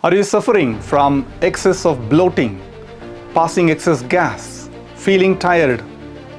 Are you suffering from excess of bloating, passing excess gas, feeling tired,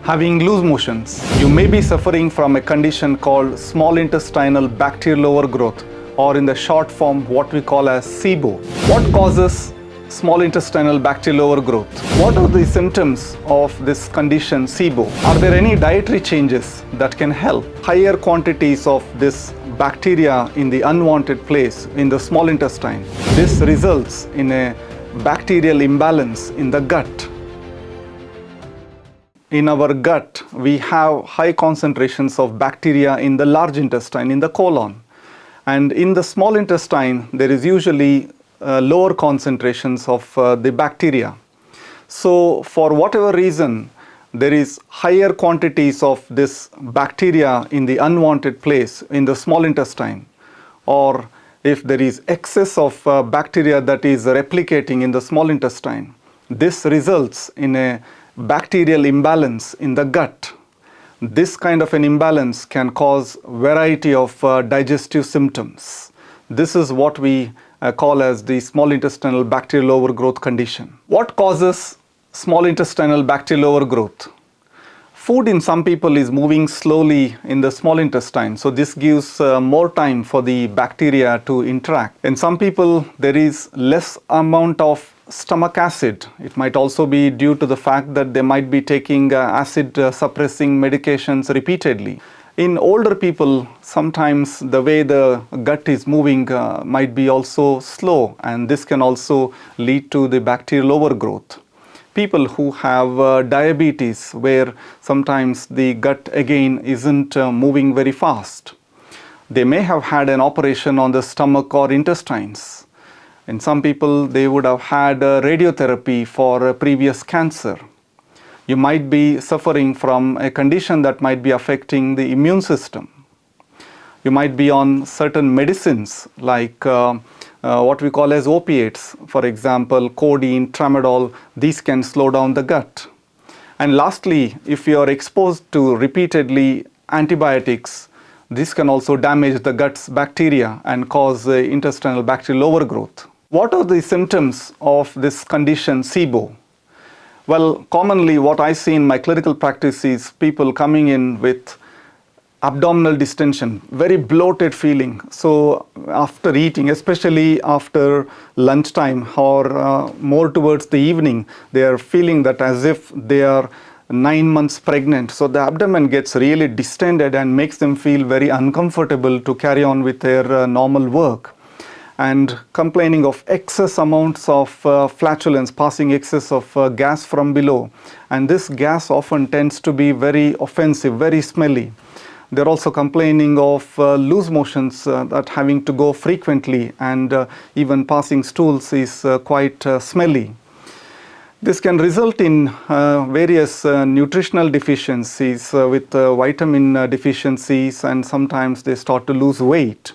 having loose motions? You may be suffering from a condition called small intestinal bacterial overgrowth, or in the short form what we call as Sibo. What causes small intestinal bacterial overgrowth? What are the symptoms of this condition Sibo? Are there any dietary changes that can help? Higher quantities of this bacteria in the unwanted place in the small intestine. This results in a bacterial imbalance in the gut. In our gut, we have high concentrations of bacteria in the large intestine, in the colon. And in the small intestine, there is usually lower concentrations of the bacteria. So for whatever reason, there is higher quantities of this bacteria in the unwanted place in the small intestine, or if there is excess of bacteria that is replicating in the small intestine, this results in a bacterial imbalance in the gut. This kind of an imbalance can cause variety of digestive symptoms. This is what we call as the small intestinal bacterial overgrowth condition. What causes small intestinal bacterial overgrowth? Food in some people is moving slowly in the small intestine, so this gives more time for the bacteria to interact. In some people, there is less amount of stomach acid. It might also be due to the fact that they might be taking acid suppressing medications repeatedly. In older people, sometimes the way the gut is moving might be also slow, and this can also lead to the bacterial overgrowth. People who have diabetes, where sometimes the gut again isn't moving very fast. They may have had an operation on the stomach or intestines. In some people, they would have had radiotherapy for a previous cancer. You might be suffering from a condition that might be affecting the immune system. You might be on certain medicines like what we call as opiates, for example, codeine, tramadol. These can slow down the gut. And lastly, if you are exposed to repeatedly antibiotics, this can also damage the gut's bacteria and cause intestinal bacterial overgrowth. What are the symptoms of this condition Sibo? Well, commonly what I see in my clinical practice is people coming in with abdominal distension, very bloated feeling. So after eating, especially after lunchtime or more towards the evening, they are feeling that as if they are 9 months pregnant. So the abdomen gets really distended and makes them feel very uncomfortable to carry on with their normal work. And complaining of excess amounts of flatulence, passing excess of gas from below. And this gas often tends to be very offensive, very smelly. They're also complaining of loose motions, that having to go frequently, and even passing stools is quite smelly. This can result in various nutritional deficiencies with vitamin deficiencies, and sometimes they start to lose weight.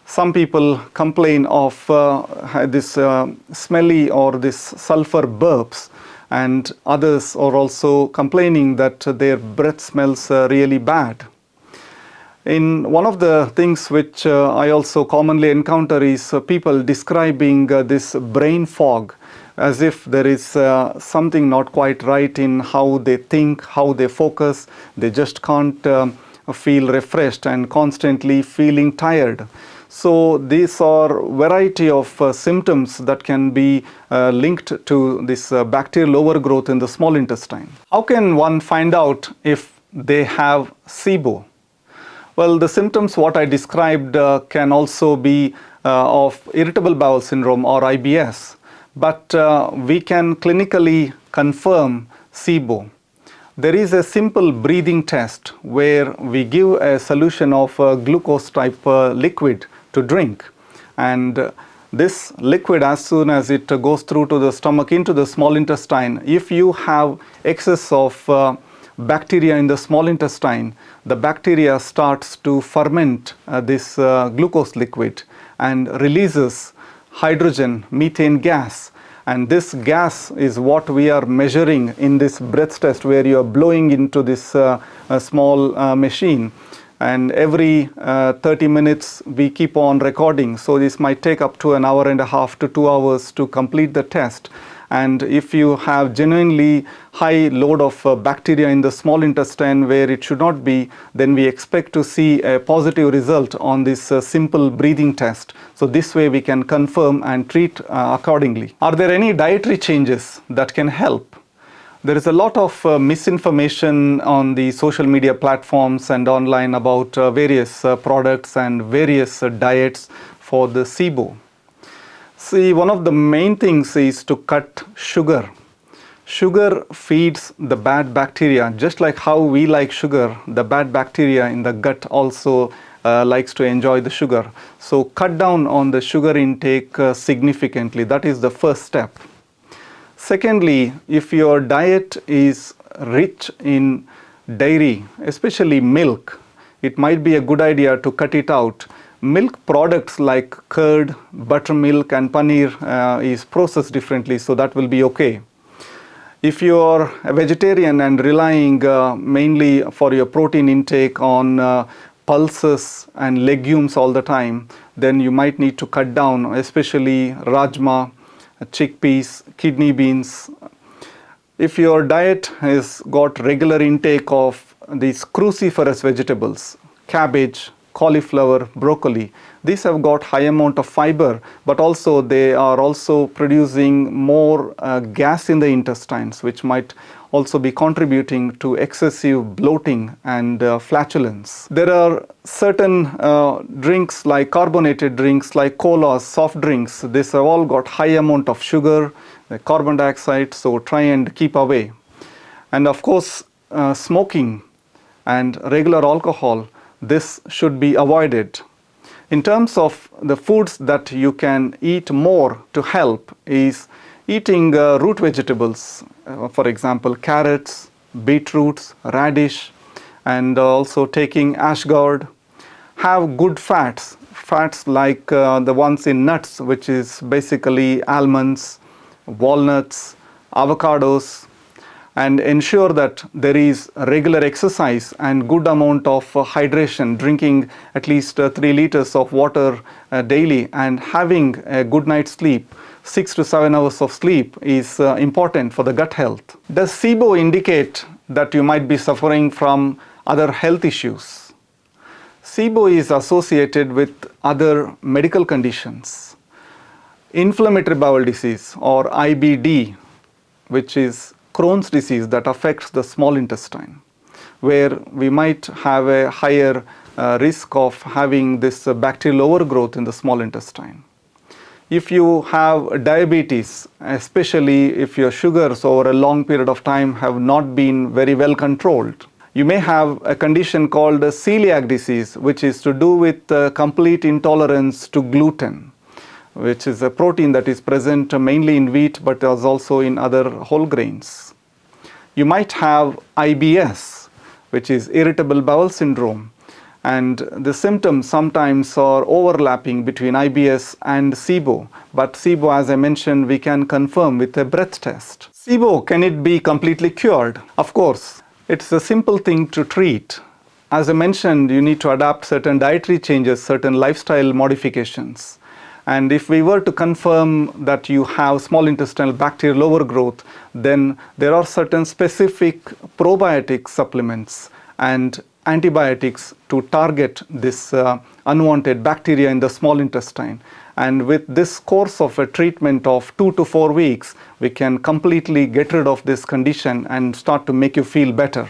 Some people complain of this smelly or this sulfur burps, and others are also complaining that their breath smells really bad. In one of the things which I also commonly encounter is people describing this brain fog, as if there is something not quite right in how they think, how they focus. They just can't feel refreshed and constantly feeling tired. So these are variety of symptoms that can be linked to this bacterial overgrowth in the small intestine. How can one find out if they have Sibo? Well, the symptoms what I described can also be of irritable bowel syndrome or IBS, but we can clinically confirm Sibo. There is a simple breathing test where we give a solution of glucose type liquid to drink, and this liquid, as soon as it goes through to the stomach into the small intestine, if you have excess of bacteria in the small intestine, the bacteria starts to ferment this glucose liquid and releases hydrogen, methane gas. And this gas is what we are measuring in this breath test, where you are blowing into this small machine. and every 30 minutes we keep on recording. So this might take up to an hour and a half to 2 hours to complete the test. And if you have genuinely high load of bacteria in the small intestine where it should not be, then we expect to see a positive result on this simple breathing test. So this way we can confirm and treat accordingly. Are there any dietary changes that can help? There is a lot of misinformation on the social media platforms and online about various products and various diets for the Sibo. See, one of the main things is to cut sugar. Sugar feeds the bad bacteria. Just like how we like sugar, the bad bacteria in the gut also likes to enjoy the sugar. So cut down on the sugar intake significantly. That is the first step. Secondly, if your diet is rich in dairy, especially milk, it might be a good idea to cut it out. Milk products like curd, buttermilk and paneer is processed differently, so that will be okay. If you are a vegetarian and relying mainly for your protein intake on pulses and legumes all the time, then you might need to cut down, especially rajma, chickpeas, kidney beans. If your diet has got regular intake of these cruciferous vegetables, cabbage, cauliflower, broccoli, these have got high amount of fiber, but also they are also producing more gas in the intestines, which might also be contributing to excessive bloating and flatulence. There are certain drinks like carbonated drinks like colas, soft drinks. These have all got high amount of sugar, carbon dioxide, so try and keep away. And of course, smoking and regular alcohol, this should be avoided. In terms of the foods that you can eat more to help is eating root vegetables, for example, carrots, beetroots, radish, and also taking ashgourd. Have good fats like the ones in nuts, which is basically almonds, walnuts, avocados, and ensure that there is regular exercise and good amount of hydration, drinking at least 3 liters of water daily and having a good night's sleep. 6 to 7 hours of sleep is important for the gut health. Does Sibo indicate that you might be suffering from other health issues? Sibo is associated with other medical conditions. Inflammatory bowel disease or IBD, which is Crohn's disease that affects the small intestine, where we might have a higher risk of having this bacterial overgrowth in the small intestine. If you have diabetes, especially if your sugars over a long period of time have not been very well controlled, you may have a condition called celiac disease, which is to do with complete intolerance to gluten, which is a protein that is present mainly in wheat but is also in other whole grains. You might have IBS, which is irritable bowel syndrome, and the symptoms sometimes are overlapping between IBS and Sibo, but Sibo, as I mentioned, we can confirm with a breath test. Sibo, can it be completely cured? Of course, it's a simple thing to treat. As I mentioned, you need to adapt certain dietary changes, certain lifestyle modifications. And if we were to confirm that you have small intestinal bacterial overgrowth, then there are certain specific probiotic supplements and antibiotics to target this unwanted bacteria in the small intestine. And with this course of a treatment of 2 to 4 weeks, we can completely get rid of this condition and start to make you feel better.